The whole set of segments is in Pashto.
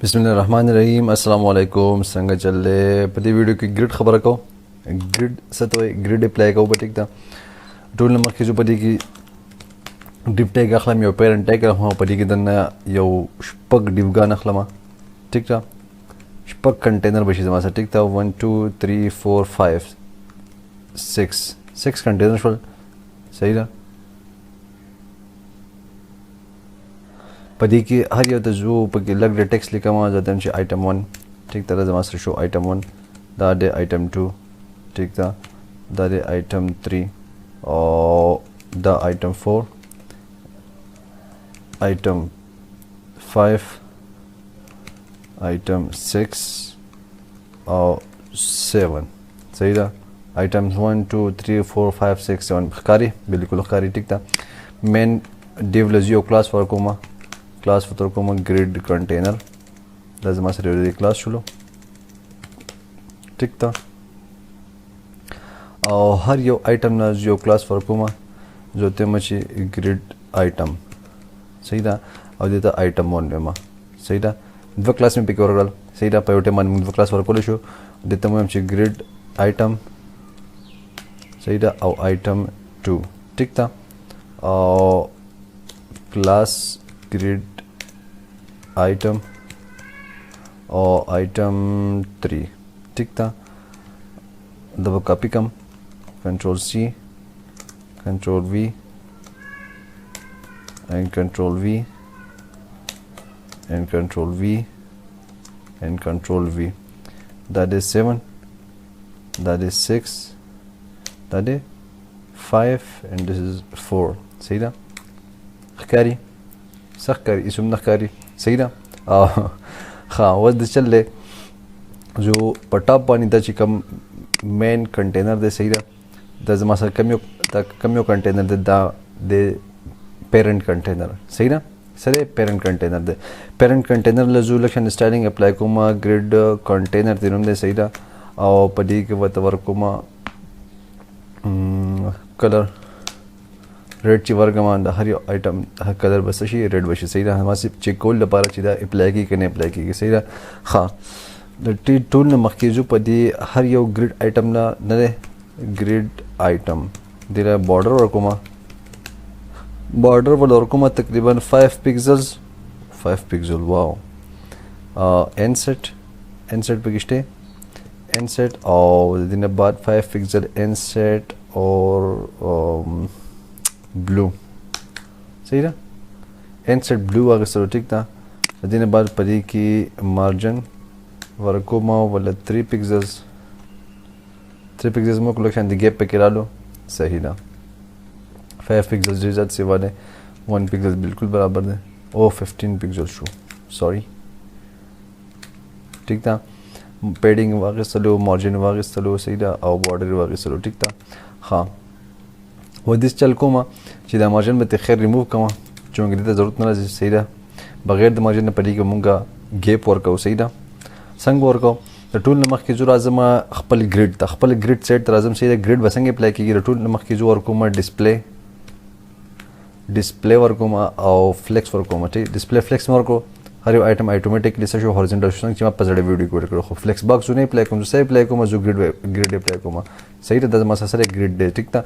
बिस्मिल्लाहिर्रहमानिर्रहीम अस्सलाम वालेकुम संग चले पति वीडियो की ग्रिड खबर को ग्रिड सतो ग्रिड अप्लाई को बटिक दा टूल नंबर की जो पति की डिव टैग अखलम यो पेरेंट टैग रहा पति की दन्ना यो शपक डिवगा नखलमा ठीक था शपक कंटेनर बशी जमा से ठीक था 1 2 3 4 5 6 कंटेनर फुल सही था पदी की हर यो जो पकी लग टेक्स्ट लिखा हुआ जाता है आइटम 1 ठीक तरह जमा से शो आइटम 1 दादे आइटम 2 ठीक था दादे आइटम 3 और द आइटम 4 आइटम 5 आइटम 6 और 7 सही था आइटम 1 2 3 4 5 6 7 खकारी बिल्कुल खकारी ठीक था मेन डिव लजियो क्लास वर्कोमा क्लास फतर को ग्रिड कंटेनर लाजमा से रेडी क्लास चलो ठीक था और हर यो आइटम ना जो क्लास फरको जो ते मची ग्रिड आइटम सही था और देता आइटम 1 में सही था दो क्लास में पिक और सही था पयोटे मन दो क्लास फरको शो देता मैं मची ग्रिड आइटम सही था और आइटम 2 ठीक था और क्लास ग्रिड आइटम और आइटम 3 ठीक था दबा कॉपी कम control C control V and control V and control V and control V that is 7 that is 6 that is 5 and this is 4 सही था खकारी सखकारी इसम नखकारी सही ना हाँ वह चल ले जो पटाप पानी था चिकम मेन कंटेनर दे सही ना दस मासा कमियो कंटेनर दे दा दे पेरेंट कंटेनर सही ना सरे पेरेंट कंटेनर लजू लक्षण styling apply comma grid container तीनों दे सही ना और पड़ी के वतवर कोमा कलर रेड ची वर्गमान हर आइटम हर कलर बस रेड बशी सही रहा हमारे चेक कोल लपारा चिदा अप्लाई की कने अप्लाई की सही रहा हाँ टी टूल न मखीजू पदी हर यो ग्रिड आइटम ना नरे ग्रिड आइटम दिला बॉर्डर वर्कुमा तकरीबन 5 पिक्सल वाओ एन सेट पे किस्टे एन सेट और दिन बाद 5 पिक्सल एन सेट और ब्लू सही ना एन सेट ब्लू आगे सरो ठीक था दिन बाद परी की मार्जिन वर्कोमा वाला 3 पिक्सल्स में कलेक्शन दी गैप पे किरा लो सही ना 5 पिक्सल्स रिजल्ट से वाले 1 पिक्सल बिल्कुल बराबर दे ओ 15 पिक्सल शो सॉरी ठीक था पेडिंग वागे सलो मार्जिन वागे सलो सही था और बॉर्डर वागे सलो ठीक था हाँ वो दिस चल को چې دا مارجن به تخیر ریموو کوم چون دې ته ضرورت نه لري صحیح ده بغیر د مارجن نه پدې کې مونږه گیپ ورکو صحیح ده څنګه ورکو د ټول نمخ کې جو راځم خپل گریډ سیټ تر راځم صحیح ده گریډ وسنګ اپلای کیږي ټول نمخ کې جو ورکو ما ډسپلی ورکو ما او فلیکس ورکو ما ټیک ډسپلی فلیکس ورکو هر یو آیټم اتوماتیکلی سشو هورزنټل شو چې ما په زړه ویډیو کې ورکړو خو فلیکس باکس نه اپلای کوم زه اپلای کوم جو گریډ اپلای کوم صحیح ده د ما سره گریډ دی ټیک ته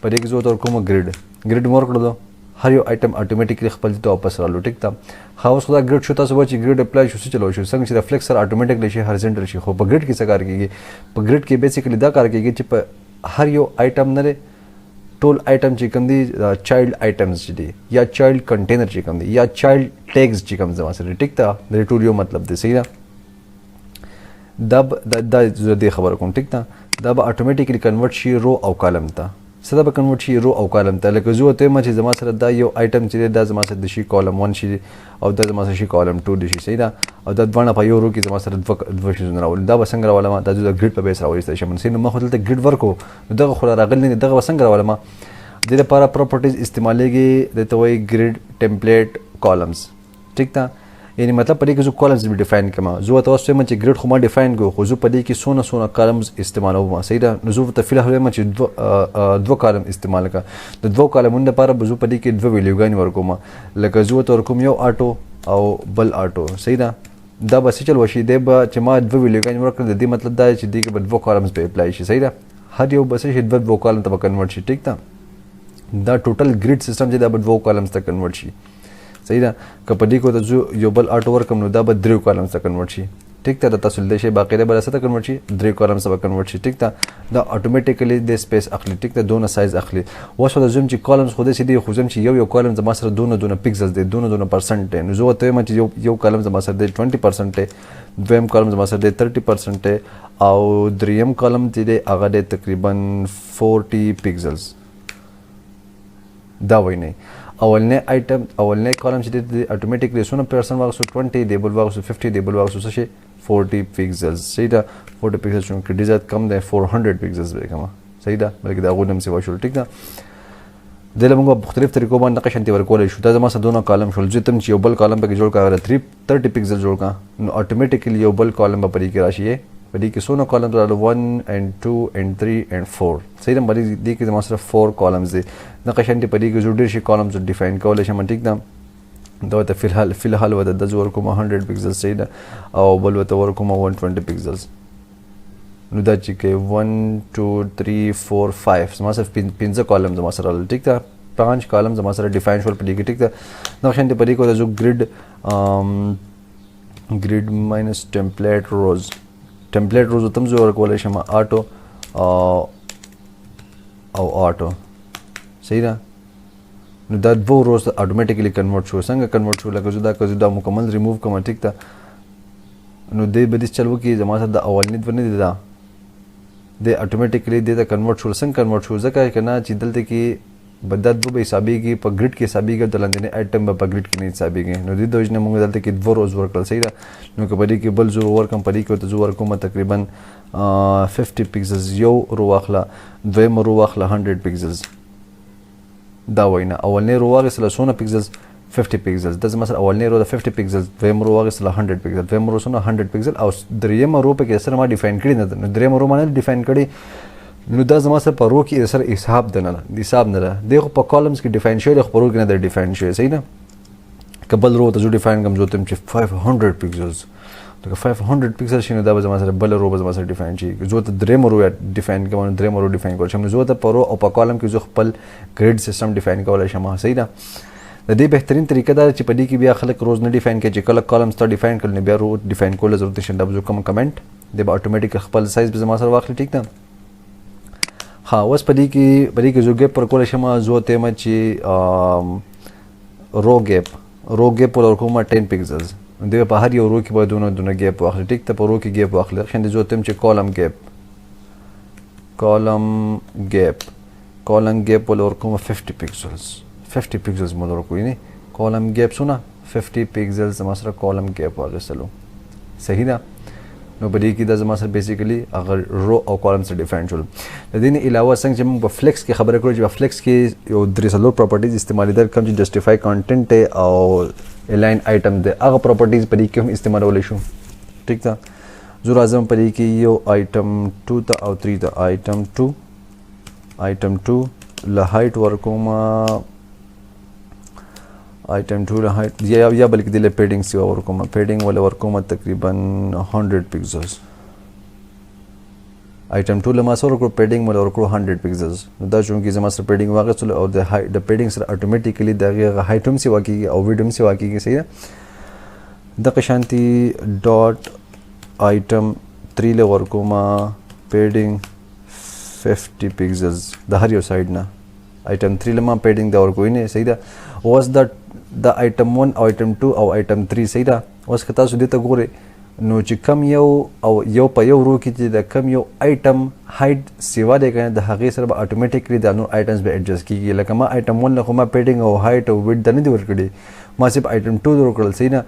پدې کې جو تر کوم گریډ مور کړو هر یو آیټم اتوماتیکلی خپل ته واپس رالو ټیک ته هاوس خدا گریډ شو تاسو چې گریډ اپلای شو چلو شو څنګه چې د فلیکس سره اتوماتیکلی شي هورزنټل شي خو په گریډ کې څه کار کیږي په گریډ کې بیسیکلی دا کار کیږي چې په هر یو آیټم نه ټول آیټم چې کوم دي چایلډ آیټمز چې دي یا چایلډ کنټینر چې کوم دي یا چایلډ ټیگز چې کوم ځما سره ټیک تا د ټول یو مطلب دی صحیح ده د خبر کوم ټیک تا دا به اتوماتیکلی کنورټ شي رو او کالم ته سره به کنورټ شي رو او کالم ته لکه زه ته ما چې زما سره دا یو آیټم چې دا زما سره د شي کالم 1 شي او دا زما سره شي کالم 2 دي شي صحیح ده او دا دوه په یو رو کې زما سره دوه شي راول دا وسنګ راول ما دا د گریډ په بیس راوړی چې من سینه ما خو دلته گریډ ورکو دغه خو راغلی نه دغه وسنګ راول ما د لپاره پراپرټیز استعمالېږي د توي گریډ ټمپلیټ کالمز ټیک تا یعنی مطلب پدې کې جو کالمز به ډیفاین کما زه تاسو ته چې گریډ خو ما ډیفاین کو خو زه پدې کې سونه کالمز استعمالوم صحیح ده نو زه ته فلحال ما چې دوه کالم استعمال کا د دوه کالمونو لپاره به زه پدې کې دوه ویلیوګان ورکوم لکه زه ته ورکوم یو آټو او بل آټو صحیح ده دا به څه چل وشي دی به چې ما دوه ویلیوګانې ورکړل د دې مطلب دا دی چې دې کې به دوه کالمز په اپلای شي صحیح ده هر یو به څه شي دوه کالم ته به کنورټ شي ټیک ده دا ټوټل ګریډ سیستم چې دا به دوه کالمز ته کنورټ شي صحیح ده که په دې کې ته یو بل آټو ورکم نو دا به درې کالمز ته کنورټ شي ټیک ته تاسو د شی باقاعده بل څه ته کنورټ شي درې کالمز ته کنورټ شي ټیک ته دا اتوماتیکلی د سپیس اخلي ټیک ته دونه سایز اخلي اوس د زوم چې کالمز خو دې سي خو زم چې یو کالم زما سره دونه پکسلز دي دونه پرسنټ نو زه ته ما چې یو کالم زما سره دی 20% دی دویم کالم زما سره دی 30% دی او دریم کالم چې دی هغه دی تقریبا 40 پکسلز دا وای نه اولنې آیټم اولنې کالم چې دی اتوماتیکلی سونه پرسن واغسو 20 دی بل واغسو 50 دی بل واغسو څه شي 40 پکسلز صحیح ده 40 پکسل چون کې ډیزایت کم ده 400 پکسلز به کما صحیح ده بلکې دا غوډم سی واشول ټیک ده د لمغه مختلف طریقو باندې نقش انتی ورکول شو دا زما سره دونه کالم شول چې تم چې یو بل کالم به جوړ کا 30 پکسل جوړ کا نو اتوماتیکلی یو بل کالم به پرې کې راشي پدې کې سونه کالم درلو 1 and 2 and 3 and 4 صحیح ده باندې دې کې زما سره 4 کالمز دي نقش انتی پدې کې جوړ شي کالمز ډیفاین کول شي ټیک ده دا ته فلحال وته د زور کوم 100 پکسل صحیح ده او بل وته ور کوم 120 پکسلز نو دا چې کې 1 2 3 4 5 زما سره 15 کالم زما سره ټیک ده 5 کالم زما سره ډیفاین شول پدې کې ټیک ده نو شانتي پدې کو د جو گریډ ماینس ټمپلیټ روز تم زور کولای شم آټو او آټو صحیح ده نو دا دوه روز اتوماتیکلی کنورټ شو څنګه کنورټ شو لکه زه دا مکمل ریموو کوم ټیک ته نو دې به دې چلو کې زما سره د اولنی ورنه دي دا د اتوماتیکلی دې ته کنورټ شو څنګه کنورټ شو ځکه کنه چې دلته کې بدد به حسابيږي په ګریډ کې حسابيږي د لاندې آیټم په ګریډ کې نه حسابيږي نو دې دوجنه موږ دلته کې دوه روز ورکړل صحیح ده نو کبدي کې بل زور ور کمپنی کې ته زور کوم تقریبا 50 پکسلز یو رو واخله دویم رو واخله 100 پکسلز دا وینا اولنې رو واغسله سونه پکسلز 50 پکسلز د زما سره اولنې رو د 50 پکسلز دویم رو واغسله 100 پکسل دویم رو سونه 100 پکسل او دریم رو په کې سره ما ډیفاین کړی نه دریم رو باندې ډیفاین کړی نو دا زما سره په رو کې سره حساب نه ده دغه په کالمز کې ډیفاین شوی د خبرو کې نه د ډیفاین شوی صحیح نه کبل رو ته جو ډیفاین کوم جو تم چې 500 پکسلز دغه 500 پکسل شنو دا زما سره بل رو زما سره ډیفاین شي جو ته دریم رو ډیفاین کوم دریم رو ډیفاین کول شم نو جو ته په رو او په کالم کې جو خپل ګریډ سیستم ډیفاین کولای شم صحیح ده د دې بهترین طریقه دا چې په دې کې بیا خلک روز نه ډیفاین کوي چې کله کالم ته ډیفاین کړل نه بیا رو ډیفاین کول ضرورت نشته دا جو کوم کمنټ د اتوماتیک خپل سایز به زما سره واخلي ټیک ده ها اوس په دې کې جو ګیپ پر کول شم زه ته ما چې رو ګیپ ور کوم 10 پکسلز د په هر یو رو کې به دونه ګیپ واخلي ټیک ته په رو کې ګیپ واخلي خنده زه ته چې کالم ګیپ ور کوم 50 پکسلز مولر کوی نه کالم ګیپ سونه 50 پکسلز زما سره کالم ګیپ واغسلو صحیح ده نو په دې کې د زما سره بیسیکلی اگر رو او کالم سره ډیفاین شول د دې نه علاوه څنګه چې موږ په فلیکس کې خبره کړو چې په فلیکس کې یو درې څلور پراپرټیز استعمالیدل کوم چې جسټیفای کانټینټ او الاین آیټم د هغه پراپرټیز په دې کې هم استعمالول شو ټیک ده زه راځم په دې کې یو آیټم 2 ته او 3 ته آیټم 2 له هایټ ورکوم آیټم 2 له هایټ یا بلکې د پیډینګ سی ورکوم پیډینګ ول ورکوم تقریبا 100 پکسلز آیټم 2 له ما سره ورکو پیډینګ ول ورکو 100 پکسلز دا چونکی زما سره پیډینګ واغسل او د پیډینګ سره اتوماتیکلی دغه هایټم سی واکیږي او ویډم سی واکیږي صحیح ده د قشانتی ډاٹ آیټم 3 له ورکوم پیډینګ 50 پکسلز د هر یو سایډ نه آیټم 3 له ما پیډینګ دا ورکوي نه صحیح ده اوس د آیټم 1 او آیټم 2 او آیټم 3 صحیح ده اوس که تاسو دې ته ګورئ نو چې کم یو په یو رو کې چې د کم یو آیټم هایټ سیوا دی کنه د هغې سره به اتوماتیکلی د نور آیټمز به ایډجسټ کیږي لکه ما آیټم 1 له خو ما پیډینګ او هایټ او ویډ د نه دی ورکړی ما صرف آیټم 2 ورکړل صحیح نه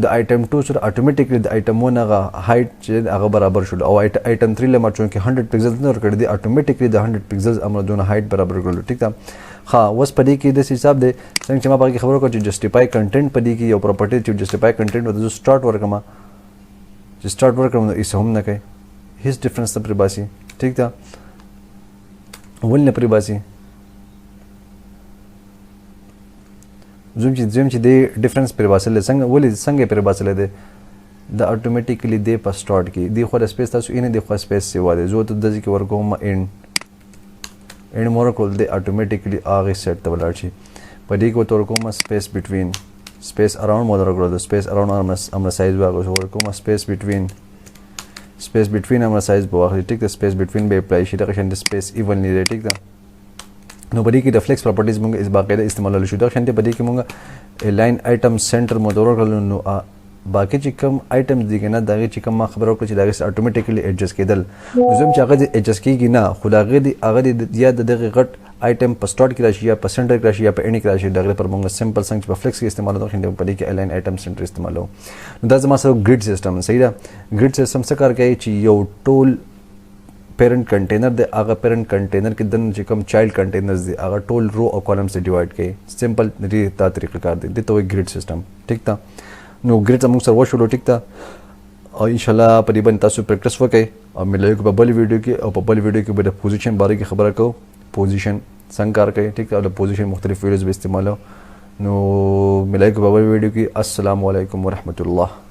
د آیټم 2 سره اتوماتیکلی د آیټم 1 هغه هایټ چې هغه برابر شول او آیټم 3 له ما چونکې 100 پکسلز نه ورکړی دی اتوماتیکلی د 100 پکسلز امر دونه هایټ برابر کړل ټیک ده ها اوس په دې کې د حساب دی څنګه چې ما باقي خبرو کوم چې جسټیفای کنټینټ په دې کې یو پراپرټی چې جسټیفای کنټینټ ورته سٹارټ ورکما چې سٹارټ ورکم نو ایسه هم نه کوي هیڅ ډیفرنس نه پرې باسي ټیک ده ول نه پرې باسي زم چې د ډیفرنس پرې باسل څنګه ولې څنګه پرې باسل دی دا اتوماتیکلی دی په سٹارټ کې دی خو سپیس تاسو اینه دی خو سپیس سیوا دی زه ته د ځکه ورکوم اینډ مور کول دی اتوماتیکلی هغه سیټ ته ولاړ شي په دې کې ورکوم سپیس بټوین سپیس اراوند مور کول د سپیس اراوند امر سایز واغو ورکوم سپیس بټوین امر سایز بواخلي ټیک د سپیس بټوین به اپلای شي د قشن د سپیس ایونلی دی ټیک ده نو په دې کې د فلیکس پراپرټیز مونږ اس باقاعده استعمالول شو دا شانته په دې کې مونږ لاین آیټم سنټر مودور کړل نو باقي چې کوم آیټمز دي کنه دا چې کوم ما خبرو کړ چې دا اتوماتیکلی ایڈجسټ کېدل زم چې هغه ایڈجسټ کیږي نه خو هغه دی یا د دغه غټ آیټم په سٹارټ کې راشي یا په سنټر کې راشي یا په اینډ کې راشي دغه پر مونږ سمپل څنګه په فلیکس کې استعمالو خو په دې کې الاین آیټم سنټر استعمالو نو دا زما سره گریډ سیستم صحیح ده گریډ سیستم څه کار کوي چې یو ټول پیرنٹ کنټینر د هغه پیرنٹ کنټینر کې د چې کوم چایلډ کنټینرز دي هغه ټول رو او کالمز ته ډیوایډ کوي سمپل دې تا طریقه کار دی ته وایي گریډ سیستم ټیک تا نو گریډ موږ سره وشو ټیک تا او ان شاء الله په دې باندې تاسو پریکټیس وکړئ او ملایو په بل ویډیو کې او په بل ویډیو کې به د پوزیشن باره کې خبره کوو پوزیشن څنګه کار کوي ټیک او د پوزیشن مختلف ویډیوز به استعمالو نو ملایو په بل ویډیو کې السلام علیکم ورحمت الله